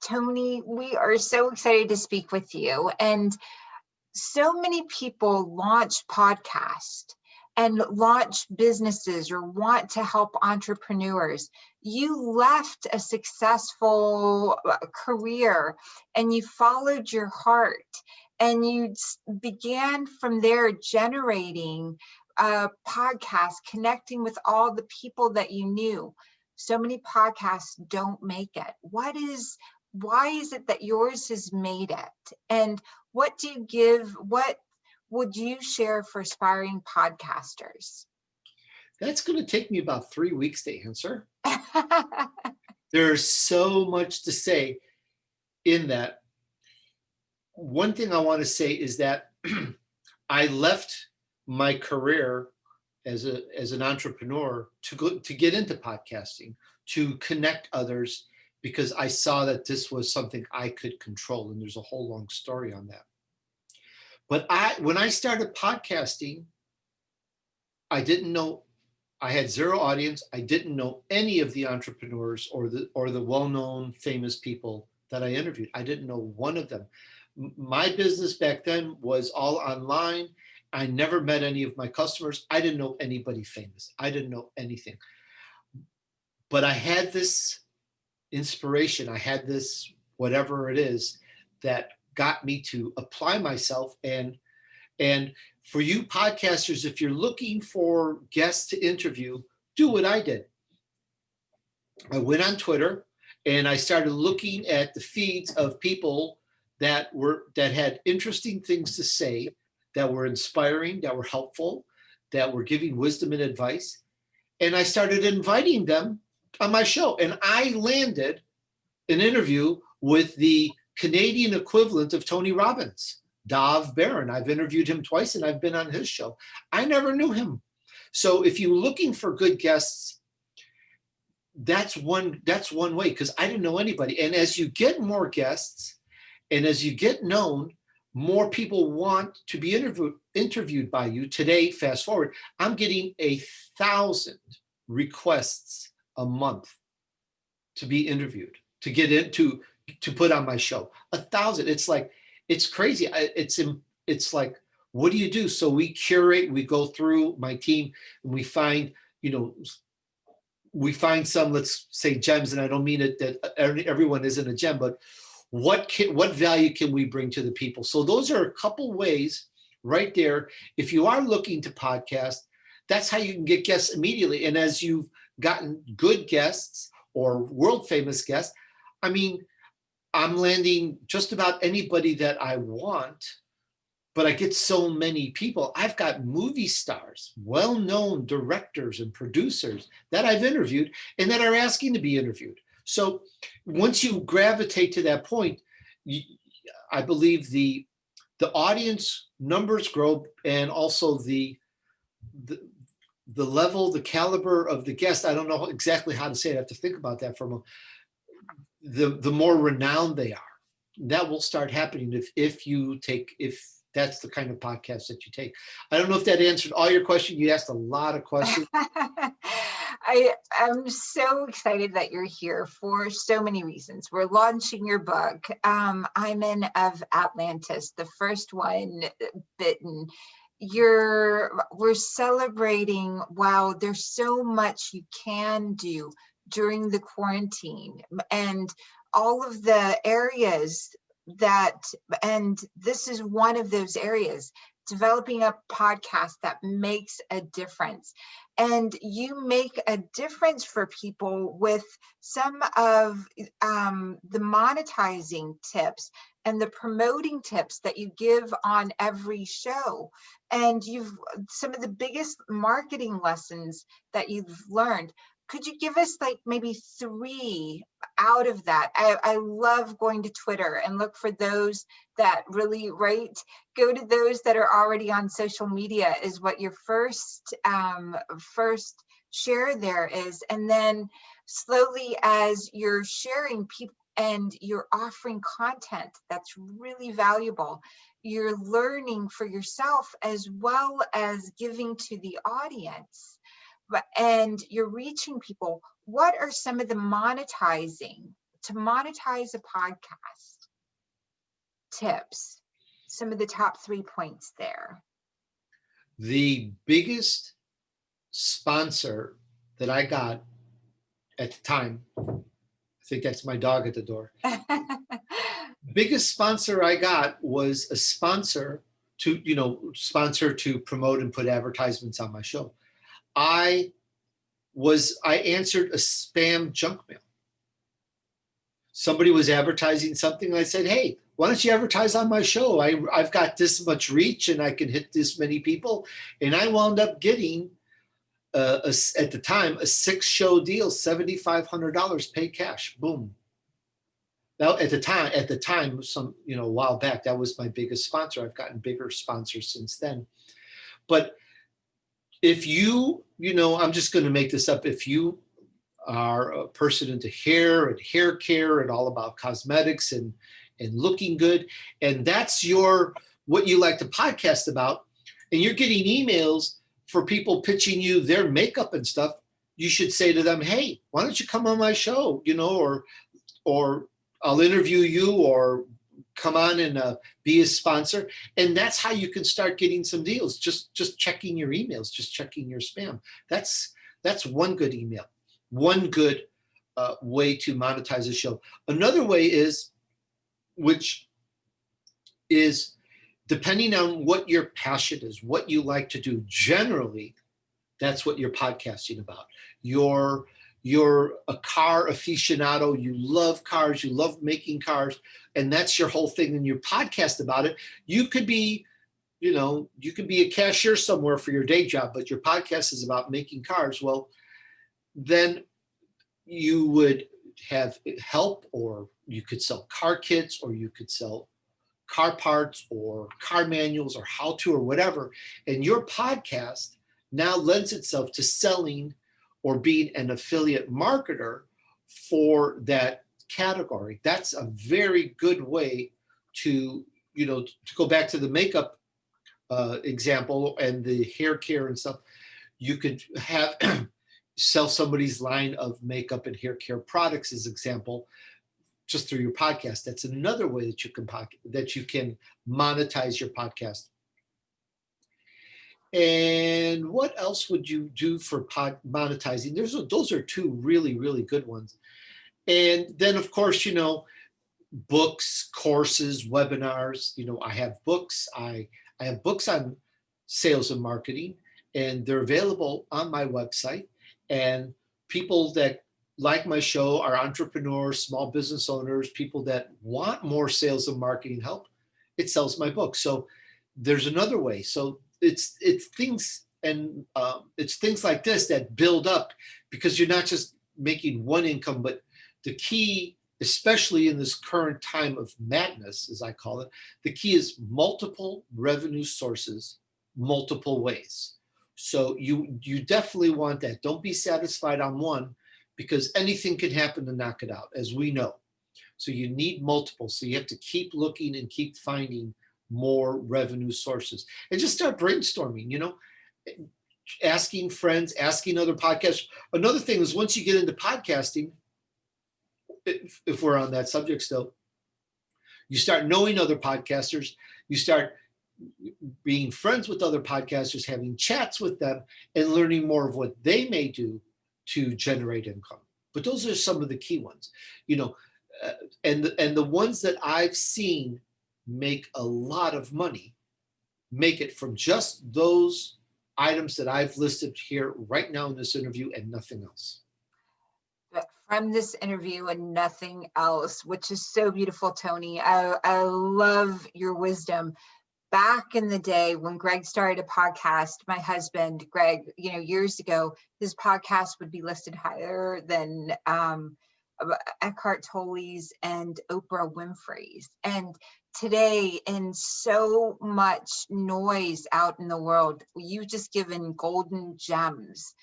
Tony, we are so excited to speak with you. And so many people launch podcasts and launch businesses or want to help entrepreneurs. You left a successful career and you followed your heart, and you began from there generating a podcast, connecting with all the people that you knew. So many podcasts don't make it. Why is it that yours has made it? And what would you share for aspiring podcasters? That's going to take me about 3 weeks to answer. There's so much to say in that. One thing I want to say is that I left my career as an entrepreneur to get into podcasting, to connect others, because I saw that this was something I could control, and there's a whole long story on that. But when I started podcasting, I didn't know, I had zero audience. I didn't know any of the entrepreneurs or the well-known famous people that I interviewed. I didn't know one of them. My business back then was all online. I never met any of my customers. I didn't know anybody famous. I didn't know anything. But I had this inspiration. I had this, whatever it is, that got me to apply myself. And for you podcasters, if you're looking for guests to interview, do what I did. I went on Twitter and I started looking at the feeds of people that had interesting things to say, that were inspiring, that were helpful, that were giving wisdom and advice. And I started inviting them on my show. And I landed an interview with the Canadian equivalent of Tony Robbins, Dov Baron. I've interviewed him twice and I've been on his show. I never knew him. So if you're looking for good guests, that's one way, because I didn't know anybody. And as you get more guests and as you get known, more people want to be interviewed by you. Today, fast forward, I'm getting 1,000 requests a month to be interviewed, to get into, to put on my show. 1,000. It's crazy. It's like, what do you do? So we curate, we go through, my team, and we find some, let's say, gems, and I don't mean it that everyone isn't a gem, but what value can we bring to the people? So those are a couple ways right there. If you are looking to podcast, that's how you can get guests immediately. And as you've gotten good guests or world famous guests, I mean, I'm landing just about anybody that I want, but I get so many people. I've got movie stars, well-known directors and producers that I've interviewed and that are asking to be interviewed. So once you gravitate to that point, I believe the audience numbers grow, and also the level, the caliber of the guest. I don't know exactly how to say it. I have to think about that for a moment. The more renowned they are, that will start happening if that's the kind of podcast that you take. I don't know if that answered all your questions. You asked a lot of questions. I'm so excited that you're here for so many reasons. We're launching your book, Imen of Atlantis, the first one, Bitten. We're celebrating, wow, there's so much you can do during the quarantine, and all of the areas and this is one of those areas, developing a podcast that makes a difference. And you make a difference for people with some of the monetizing tips and the promoting tips that you give on every show. And some of the biggest marketing lessons that you've learned. Could you give us like maybe 3 out of that? I love going to Twitter and look for those that really go to those that are already on social media is what your first share there is. And then slowly, as you're sharing people and you're offering content that's really valuable, you're learning for yourself as well as giving to the audience. And you're reaching people. What are some of the monetizing to monetize a podcast, tips, some of the top 3 points there. The biggest sponsor that I got at the time, I think that's my dog at the door. Biggest sponsor I got was a sponsor to promote and put advertisements on my show. I answered a spam junk mail. Somebody was advertising something, and I said, hey, why don't you advertise on my show? I've got this much reach and I can hit this many people. And I wound up getting, at the time, a 6-show deal, $7,500 paid cash. Boom. Now, at the time, a while back, that was my biggest sponsor. I've gotten bigger sponsors since then. But if I'm just going to make this up. If you are a person into hair and hair care and all about cosmetics and looking good, and that's what you like to podcast about, and you're getting emails for people pitching you their makeup and stuff, you should say to them, hey, why don't you come on my show, or I'll interview you, or come on and be a sponsor. And that's how you can start getting some deals. Just checking your emails, just checking your spam. That's one good email, one good way to monetize a show. Another way is, which is depending on what your passion is, what you like to do. Generally, that's what you're podcasting about. You're a car aficionado, you love cars, you love making cars, and that's your whole thing, and you podcast about it. You could be a cashier somewhere for your day job, but your podcast is about making cars. Well, then you would have help, or you could sell car kits, or you could sell car parts or car manuals or how-to or whatever. And your podcast now lends itself to selling or being an affiliate marketer for that category. That's a very good way to go back to the makeup example and the hair care and stuff. You could have sell somebody's line of makeup and hair care products as example, just through your podcast. That's another way that you can monetize your podcast. And what else would you do for monetizing? Those are 2 really, really good ones. And then, of course, books, courses, webinars. I have books. I have books on sales and marketing, and they're available on my website. And people that like my show are entrepreneurs, small business owners, people that want more sales and marketing help. It sells my book. So there's another way. So it's things like this that build up, because you're not just making one income, but the key, especially in this current time of madness, as I call it, the key is multiple revenue sources, multiple ways. So you definitely want that. Don't be satisfied on one, because anything can happen to knock it out, as we know. So you need multiple. So you have to keep looking and keep finding more revenue sources, and just start brainstorming, asking friends, asking other podcasts. Another thing is, once you get into podcasting, if we're on that subject still, you start knowing other podcasters, you start being friends with other podcasters, having chats with them, and learning more of what they may do to generate income. But those are some of the key ones, and the ones that I've seen make a lot of money, make it from just those items that I've listed here right now in this interview, and nothing else. But from this interview and nothing else, which is so beautiful, Tony. I love your wisdom. Back in the day when Greg started a podcast, my husband, Greg, years ago, his podcast would be listed higher than Eckhart Tolle's and Oprah Winfrey's. And today, in so much noise out in the world, you've just given golden gems,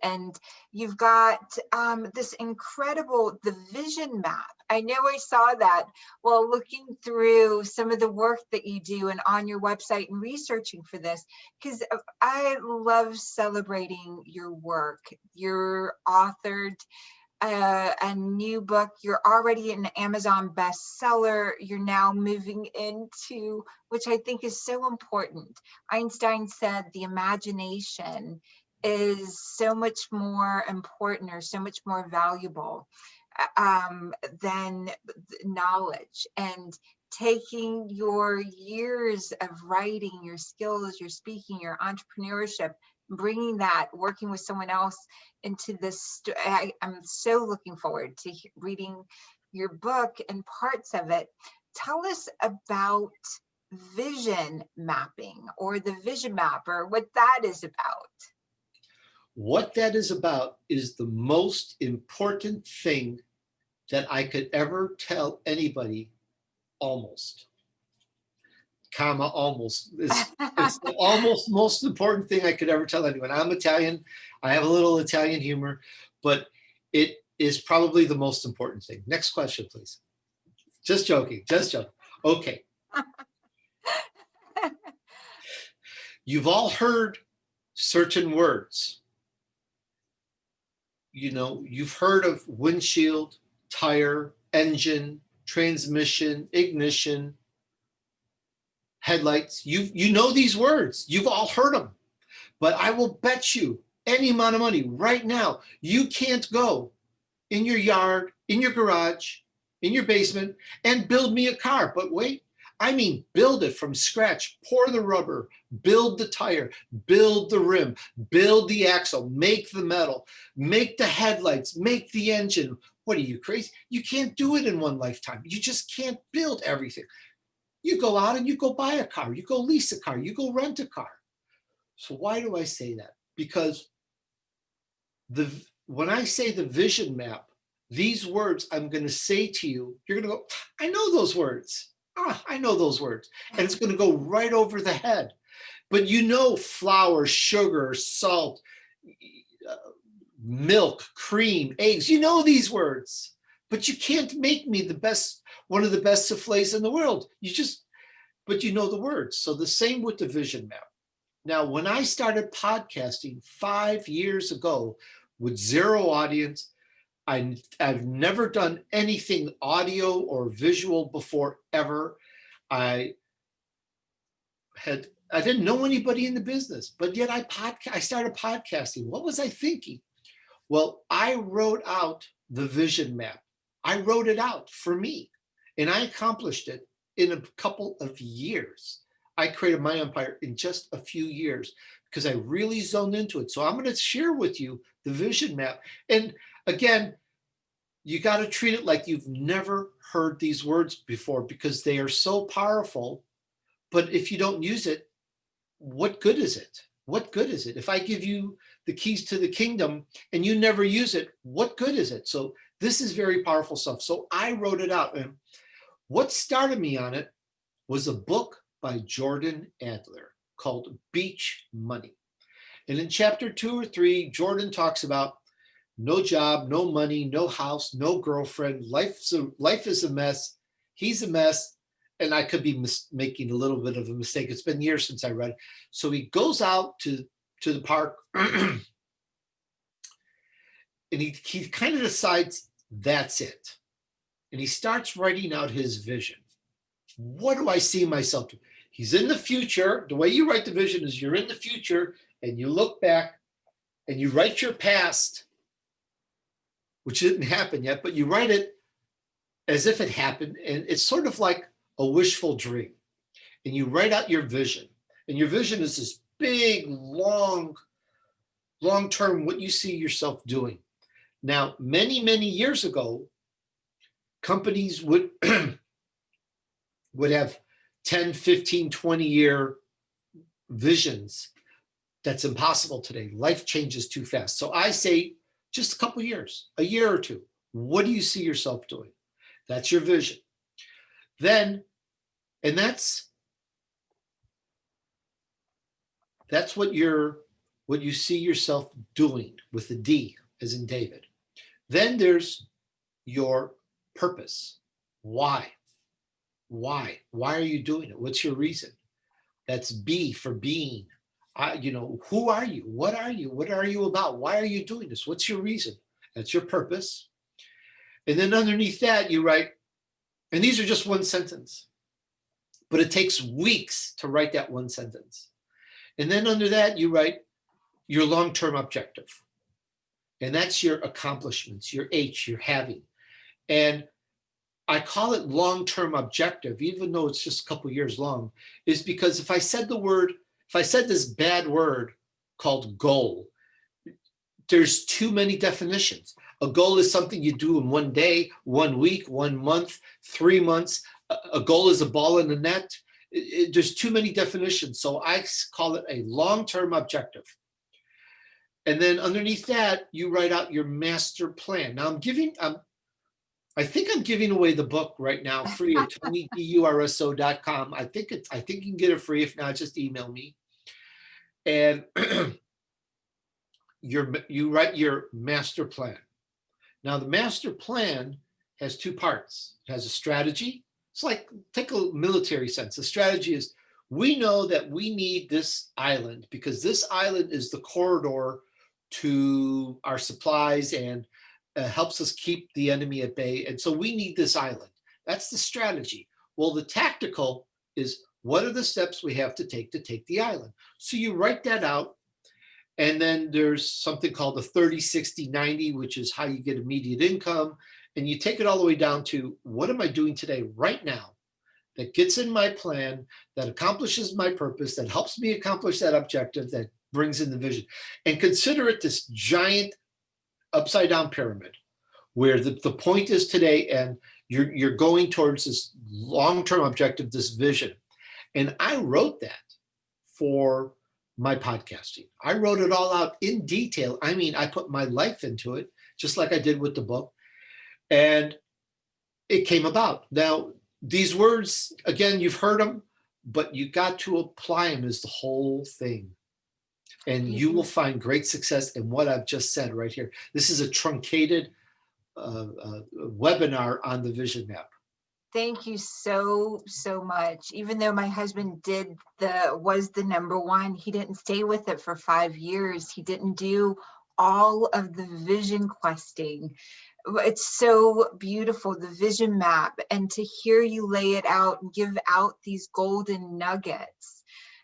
and you've got this incredible, the vision map. I know I saw that while looking through some of the work that you do and on your website and researching for this, because I love celebrating your work. You're authored a new book. You're already an Amazon bestseller. You're now moving into, which I think is so important. Einstein said the imagination is so much more important or so much more valuable than knowledge. And taking your years of writing, your skills, your speaking, your entrepreneurship, bringing that, working with someone else into this. I'm so looking forward to reading your book and parts of it. Tell us about vision mapping, or the vision map, or what that is about. What that is about is the most important thing that I could ever tell anybody, almost. Comma, almost. It's the almost most important thing I could ever tell anyone. I'm Italian. I have a little Italian humor, but it is probably the most important thing. Next question, please. Just joking. Just joking. Okay. You've all heard certain words. You know, you've heard of windshield, tire, engine, transmission, ignition, headlights. You know these words. You've all heard them. But I will bet you any amount of money right now, you can't go in your yard, in your garage, in your basement, and build me a car. But wait, I mean, build it from scratch, pour the rubber, build the tire, build the rim, build the axle, make the metal, make the headlights, make the engine. What are you, crazy? You can't do it in one lifetime. You just can't build everything. You go out and you go buy a car, you go lease a car, you go rent a car. So why do I say that? Because when I say the vision map, these words I'm going to say to you, you're going to go, I know those words. I know those words. And it's going to go right over the head. But you know, flour, sugar, salt, milk, cream, eggs, you know these words. But you can't make me one of the best souffles in the world. But you know the words. So the same with the vision map. Now, when I started podcasting 5 years ago with zero audience, I've never done anything audio or visual before ever. I didn't know anybody in the business, but yet I started podcasting. What was I thinking? Well, I wrote out the vision map. I wrote it out for me, and I accomplished it in a couple of years. I created my empire in just a few years because I really zoned into it. So I'm going to share with you the vision map. And again, you got to treat it like you've never heard these words before because they are so powerful. But if you don't use it, what good is it? What good is it? If I give you the keys to the kingdom and you never use it, what good is it? So this is very powerful stuff. So I wrote it out. And what started me on it was a book by Jordan Adler called Beach Money. And in chapter 2 or 3, Jordan talks about no job, no money, no house, no girlfriend. Life is a mess. He's a mess. And I could be making a little bit of a mistake. It's been years since I read it. So he goes out to the park and he kind of decides that's it. And he starts writing out his vision. What do I see myself doing? He's in the future. The way you write the vision is you're in the future and you look back and you write your past, which didn't happen yet, but you write it as if it happened. And it's sort of like a wishful dream. And you write out your vision. And your vision is this big, long-term, what you see yourself doing. Now, many, many years ago, companies would have 10, 15, 20-year visions. That's impossible today. Life changes too fast. So I say just a couple of years, a year or two. What do you see yourself doing? That's your vision. Then, and that's what you see yourself doing with the D as in David. Then there's your purpose. Why? Why are you doing it? What's your reason? That's B for being. Who are you? What are you? What are you about? Why are you doing this? What's your reason? That's your purpose. And then underneath that, you write, and these are just one sentence, but it takes weeks to write that one sentence. And then under that, you write your long-term objective. And that's your accomplishments, your H, your having. And I call it long-term objective, even though it's just a couple years long, is because if I said this bad word called goal, there's too many definitions. A goal is something you do in one day, 1 week, 1 month, 3 months. A goal is a ball in the net. There's too many definitions. So I call it a long-term objective. And then underneath that, you write out your master plan. Now I think I'm giving away the book right now free at Tony DUrso.com. I think you can get it free. If not, just email me. And you write your master plan. Now the master plan has two parts. It has a strategy. It's like, take a military sense. The strategy is, we know that we need this island because this island is the corridor to our supplies and helps us keep the enemy at bay. And so we need this island. That's the strategy. Well, the tactical is, what are the steps we have to take the island? So you write that out. And then there's something called the 30, 60, 90, which is how you get immediate income. And you take it all the way down to, what am I doing today, right now, that gets in my plan, that accomplishes my purpose, that helps me accomplish that objective, that brings in the vision. And consider it this giant upside down pyramid where the point is today, and you're going towards this long-term objective, this vision. And I wrote that for my podcasting. I wrote it all out in detail. I mean, I put my life into it, just like I did with the book. And it came about. Now, these words, again, you've heard them, but you got to apply them as the whole thing. And you will find great success in what I've just said right here. This is a truncated webinar on the vision map. Thank you so much. Even though my husband was the number one, he didn't stay with it for 5 years. He didn't do all of the vision questing. It's so beautiful, the vision map, and to hear you lay it out and give out these golden nuggets.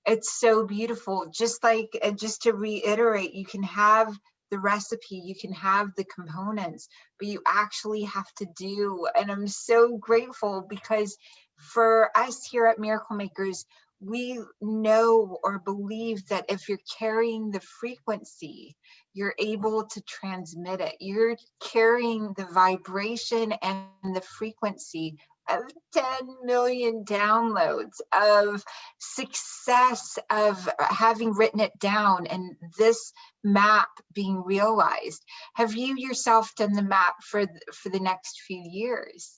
It's so beautiful. Just to reiterate, you can have the recipe, you can have the components, but you actually have to do. And I'm so grateful because for us here at Miracle Makers, we know or believe that if you're carrying the frequency, you're able to transmit it. You're carrying the vibration and the frequency of 10 million downloads, of success, of having written it down, and this map being realized. Have you yourself done the map for the next few years?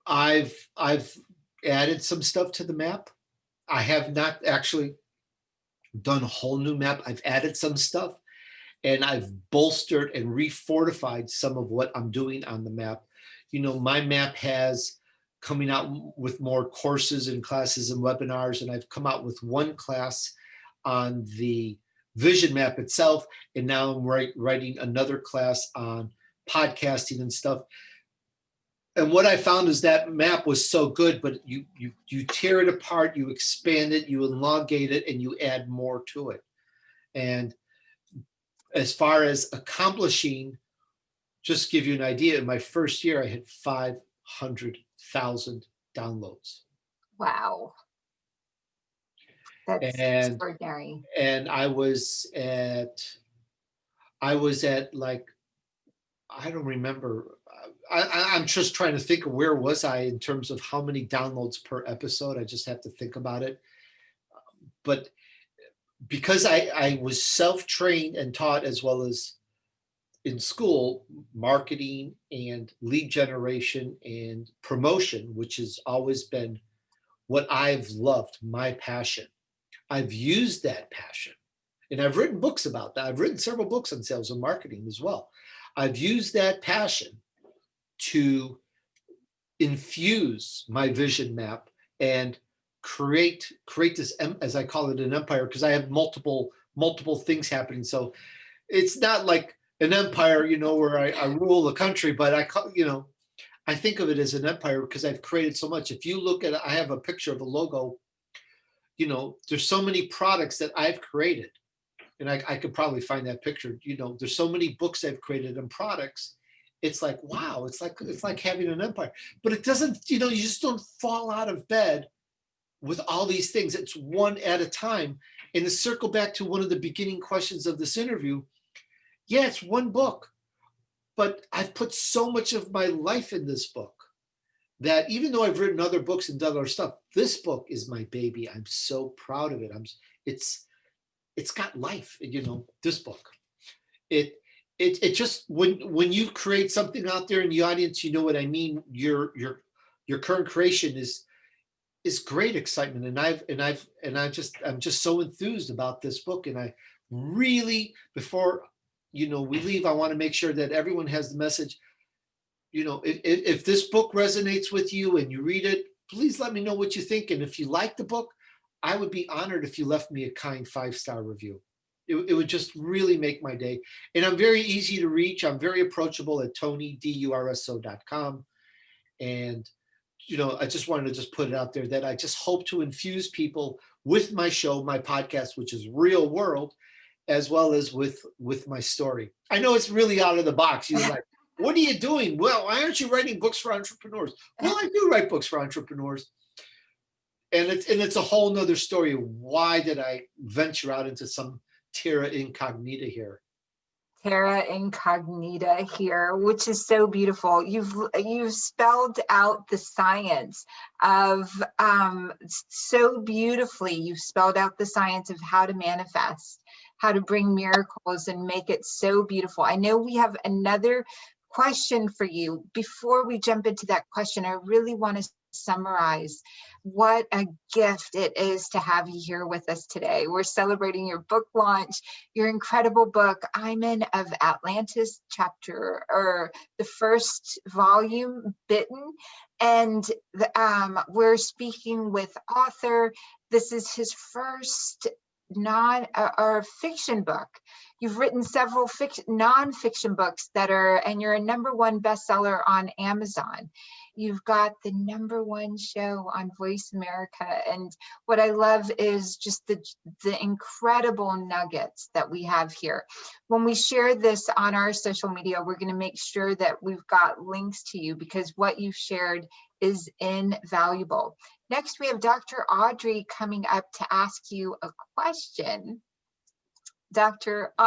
I've added some stuff to the map. I have not actually done a whole new map. I've added some stuff, and I've bolstered and refortified some of what I'm doing on the map. You know, my map has coming out with more courses and classes and webinars, and I've come out with one class on the vision map itself, and now I'm writing another class on podcasting and stuff. And what I found is that map was so good, but you tear it apart, you expand it, you elongate it, and you add more to it. And as far as accomplishing, just to give you an idea, in my first year, I had 500,000 downloads. Wow. That's extraordinary. And I was at like, I don't remember. I'm just trying to think of where was I in terms of how many downloads per episode. I just have to think about it. But because I was self-trained and taught, as well as in school, marketing and lead generation and promotion, which has always been what I've loved, my passion. I've used that passion, and I've written books about that. I've written several books on sales and marketing as well. I've used that passion to infuse my vision map and create this, as I call it, an empire, because I have multiple things happening. So it's not like an empire, where I rule the country, but I think of it as an empire because I've created so much. If you look at it, I have a picture of the logo, there's so many products that I've created. And I could probably find that picture. There's so many books I've created and products. It's like, wow, it's like having an empire. But it doesn't, you just don't fall out of bed with all these things. It's one at a time. And to circle back to one of the beginning questions of this interview, yeah, it's one book, but I've put so much of my life in this book that even though I've written other books and done other stuff, this book is my baby. I'm so proud of it. It's got life, this book. It just, when you create something out there in the audience, you know what I mean? Your current creation is great excitement. I'm just so enthused about this book. And I really, before, we leave, I want to make sure that everyone has the message. If this book resonates with you and you read it, please let me know what you think. And if you like the book, I would be honored if you left me a kind 5-star review. It would just really make my day. And I'm very easy to reach. I'm very approachable at TonyDUrso.com. And, I just wanted to just put it out there that I just hope to infuse people with my show, my podcast, which is Real World, as well as with my story. I know it's really out of the box. You're like, what are you doing? Well, why aren't you writing books for entrepreneurs? Well, I do write books for entrepreneurs. And it's a whole nother story. Why did I venture out into some terra incognita here? Terra incognita here, which is so beautiful. You've spelled out the science of so beautifully. You've spelled out the science of how to manifest, how to bring miracles and make it so beautiful. I know we have another question for you. Before we jump into that question, I really want to summarize what a gift it is to have you here with us today. We're celebrating your book launch, your incredible book, Imen of Atlantis, or the first volume, Bitten. And we're speaking with author. This is his first fiction book. You've written several non-fiction books and you're a #1 bestseller on Amazon. You've got the #1 show on Voice America. And what I love is just the incredible nuggets that we have here. When we share this on our social media, we're going to make sure that we've got links to you because what you've shared is invaluable. Next, we have Dr. Audrey coming up to ask you a question. Dr.